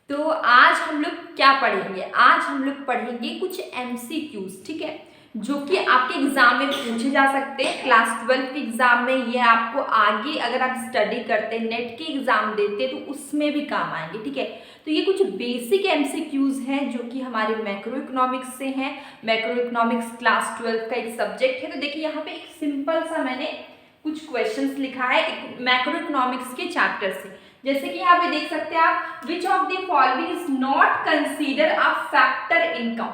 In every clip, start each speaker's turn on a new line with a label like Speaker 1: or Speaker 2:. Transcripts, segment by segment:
Speaker 1: तो आज हम लोग क्या पढ़ेंगे? आज हम लोग पढ़ेंगे कुछ MCQs, ठीक है, जो कि आपके एग्जाम में पूछे जा सकते हैं। क्लास 12 के एग्जाम में ये आपको आगे अगर आप स्टडी करते हैं, नेट के एग्जाम देते हैं तो उसमें भी काम आएंगे, ठीक है। तो ये कुछ बेसिक MCQs हैं जो कि हमारे मैक्रो इकोनॉमिक्स से हैं। मैक्रो इकोनॉमिक्स क्लास 12 का एक सब्जेक्ट है। तो देखिए यहाँ पे एक सिंपल सा मैंने कुछ क्वेश्चंस लिखा है मैक्रो इकोनॉमिक्स के चैप्टर से। जैसे कि यहाँ पे देख सकते हैं आप, which of the following is not consider a factor income.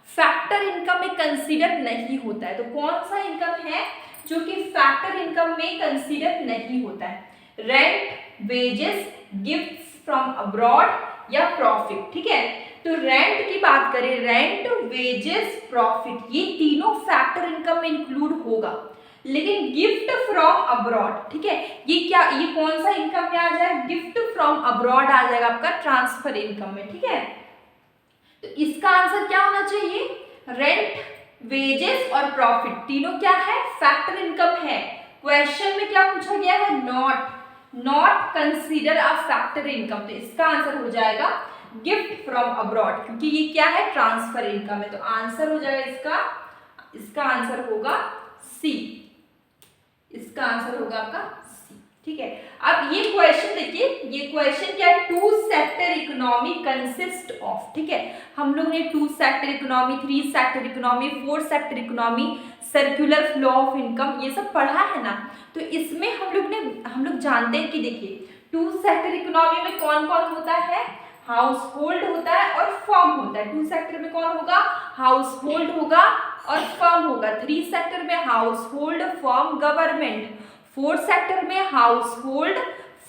Speaker 1: Factor income में कंसीडर नहीं होता है, तो कौन सा इनकम है जो कि फैक्टर इनकम में कंसीडर नहीं होता है? Rent, wages, gifts from abroad या प्रॉफिट, ठीक है। तो रेंट की बात करें, रेंट, वेजेस, प्रॉफिट, ये तीनों फैक्टर इनकम में इंक्लूड होगा। लेकिन गिफ्ट फ्रॉम अब्रॉड, ठीक है, ये क्या, ये कौन सा इनकम में आ जाएगा? गिफ्ट फ्रॉम अब्रॉड आ जाएगा आपका ट्रांसफर इनकम में, ठीक है। तो इसका आंसर क्या होना चाहिए? रेंट, वेजेस और प्रॉफिट तीनों क्या है? फैक्टर इनकम है। क्वेश्चन में क्या पूछा गया है? Not consider a factor income, तो इसका आंसर हो जाएगा गिफ्ट फ्रॉम अब्रॉड, क्योंकि ये क्या है? ट्रांसफर इनकम है। तो आंसर हो जाएगा इसका आंसर होगा सी। इसका आंसर होगा आपका सी, ठीक है। अब ये क्वेश्चन देखिए, ये क्वेश्चन क्या है? Two sector economy consist of, ठीक है। हम लोग ने two sector economy, three sector economy, four sector economy, circular flow of income, ये सब पढ़ा है ना। तो इसमें हम लोग जानते हैं कि देखिए टू सेक्टर इकोनॉमी में कौन कौन होता है? हाउस होल्ड होता है और फर्म होता है। टू सेक्टर में कौन होगा? हाउस होल्ड होगा और फर्म होगा। थ्री सेक्टर में household, firm, government. Fourth sector में household,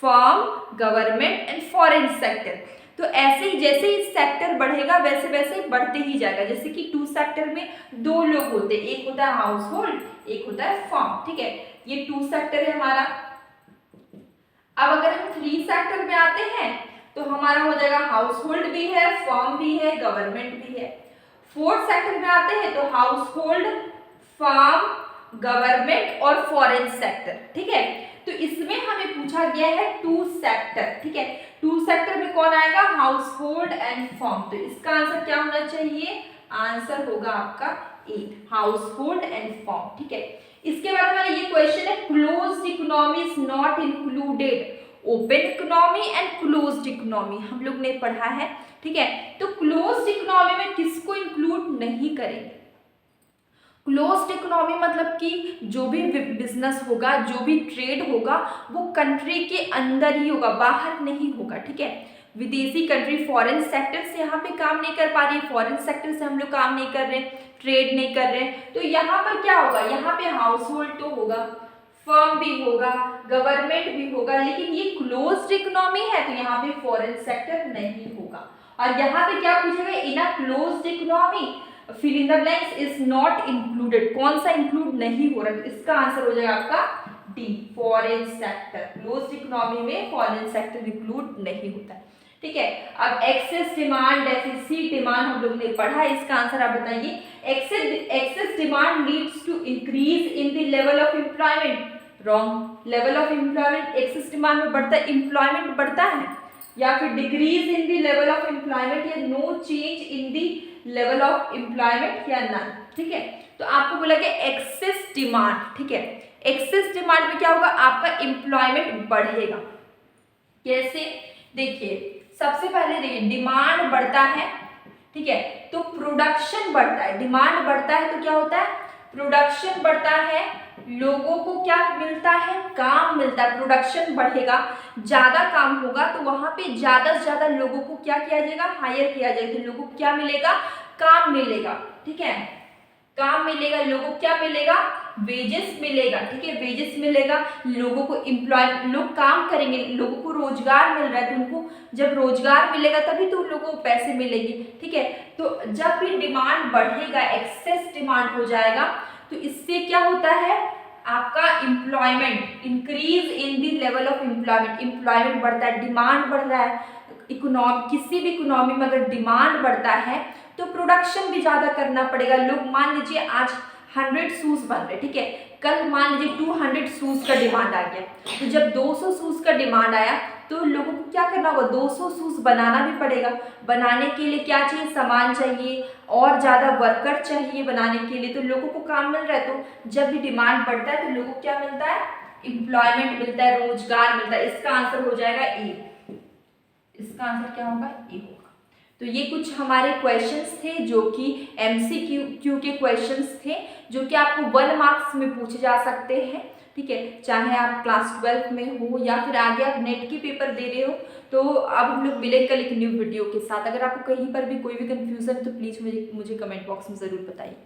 Speaker 1: firm, government and foreign sector. तो ऐसे ही जैसे ही सेक्टर बढ़ेगा वैसे वैसे बढ़ते ही जाएगा। जैसे कि टू सेक्टर में दो लोग होते हैं, एक होता है हाउस होल्ड, एक होता है फर्म, ठीक है। ये टू सेक्टर है हमारा। अब अगर हम थ्री सेक्टर में आते हैं तो हमारा हो जाएगा हाउस होल्ड भी है, फर्म भी है, गवर्नमेंट भी है। फोर्थ सेक्टर में आते हैं तो हाउस होल्ड, फर्म, गवर्नमेंट और फॉरेन सेक्टर, ठीक है। तो इसमें हमें पूछा गया है टू सेक्टर, ठीक है। टू सेक्टर में कौन आएगा? House hold and firm. तो इसका आंसर क्या होना चाहिए? आंसर होगा आपका ए, हाउस होल्ड एंड फर्म, ठीक है। इसके बाद हमारा ये क्वेश्चन है, closed economy is not included. Open economy and closed economy हम लोग ने पढ़ा है, ठीक है। तो क्लोज्ड इकोनॉमी में किसको इंक्लूड नहीं करेंगे? क्लोज्ड इकोनॉमी मतलब कि जो भी बिजनेस होगा, जो भी ट्रेड होगा, वो कंट्री के अंदर ही होगा, बाहर नहीं होगा, ठीक है। विदेशी कंट्री फॉरेन सेक्टर से यहाँ पे काम नहीं कर पा रही है, फॉरेन सेक्टर से हम लोग काम नहीं कर रहे, ट्रेड नहीं कर रहे, तो यहाँ पर क्या होगा? यहाँ पे हाउस होल्ड तो होगा, फर्म भी होगा, गवर्नमेंट भी होगा, लेकिन ये क्लोज्ड इकोनॉमी है तो यहाँ पे फॉरेन सेक्टर नहीं होगा। और यहाँ पे क्या पूछेगा? In a closed economy fill in the blanks is not included, कौन सा इंक्लूड नहीं हो रहा? तो इसका आंसर हो जाएगा आपका D, foreign sector. Closed economy में फॉरेन सेक्टर इंक्लूड नहीं होता है, ठीक है। अब एक्सेस डिमांड, डेफिसिट डिमांड हम लोग ने पढ़ा है, इसका आंसर आप बताइए। Excess demand leads to increase in the level of employment. Wrong. Level of employment excess demand में बढ़ता है, एम्प्लॉयमेंट बढ़ता है, या फिर decrease in the level of employment, या no change in the level of employment या नन, ठीक है। तो आपको बोला कि एक्सेस डिमांड, ठीक है। एक्सेस डिमांड में क्या होगा? आपका एम्प्लॉयमेंट बढ़ेगा। कैसे? देखिए सबसे पहले देखिए, डिमांड बढ़ता है, ठीक है, तो प्रोडक्शन बढ़ता है। डिमांड बढ़ता है तो क्या होता है? प्रोडक्शन बढ़ता है, लोगों को क्या मिलता है? काम मिलता है। प्रोडक्शन बढ़ेगा, ज्यादा काम होगा, तो वहां पे ज्यादा से ज्यादा लोगों को क्या किया जाएगा? हायर किया जाएगा। तो लोगों को क्या मिलेगा? काम मिलेगा, ठीक है, काम मिलेगा। लोगों को क्या मिलेगा? वेजेस मिलेगा, ठीक है, वेजेस मिलेगा। लोगों को एम्प्लॉय, लोग काम करेंगे, लोगों को रोजगार मिल रहा है, तो उनको जब रोजगार मिलेगा तभी तो उन लोगों को पैसे मिलेंगे, ठीक है। तो जब भी डिमांड बढ़ेगा, एक्सेस डिमांड हो जाएगा, तो इससे क्या होता है? आपका employment, increase in the level of employment, employment बढ़ता है, डिमांड बढ़ रहा है। इकोनॉमी, किसी भी इकोनॉमी में अगर डिमांड बढ़ता है तो प्रोडक्शन भी ज्यादा करना पड़ेगा। लोग मान लीजिए आज 100 शूज बन रहे, ठीक है, कल मान लीजिए 200 शूज का डिमांड आ गया, तो जब 200 शूज का डिमांड आया तो लोगों को क्या करना होगा, 200 शूज़ बनाना भी पड़ेगा। बनाने के लिए क्या चाहिए, सामान चाहिए और ज़्यादा वर्कर चाहिए बनाने के लिए, तो लोगों को काम मिल रहा है। तो जब भी डिमांड बढ़ता है तो लोगों को क्या मिलता है, एम्प्लॉयमेंट मिलता है, रोजगार मिलता है। इसका आंसर हो जाएगा ए। इसका आंसर क्या होगा, ए होगा। तो ये कुछ हमारे क्वेश्चंस थे जो कि MCQ के क्वेश्चंस थे, जो कि आपको 1 मार्क्स में पूछे जा सकते हैं, ठीक है। चाहे आप क्लास 12 में हो या फिर आगे आप नेट की पेपर दे रहे हो। तो अब हम लोग मिलेंगे कल एक न्यू वीडियो के साथ। अगर आपको कहीं पर भी कोई भी कंफ्यूजन तो प्लीज़ मुझे कमेंट बॉक्स में ज़रूर बताइए।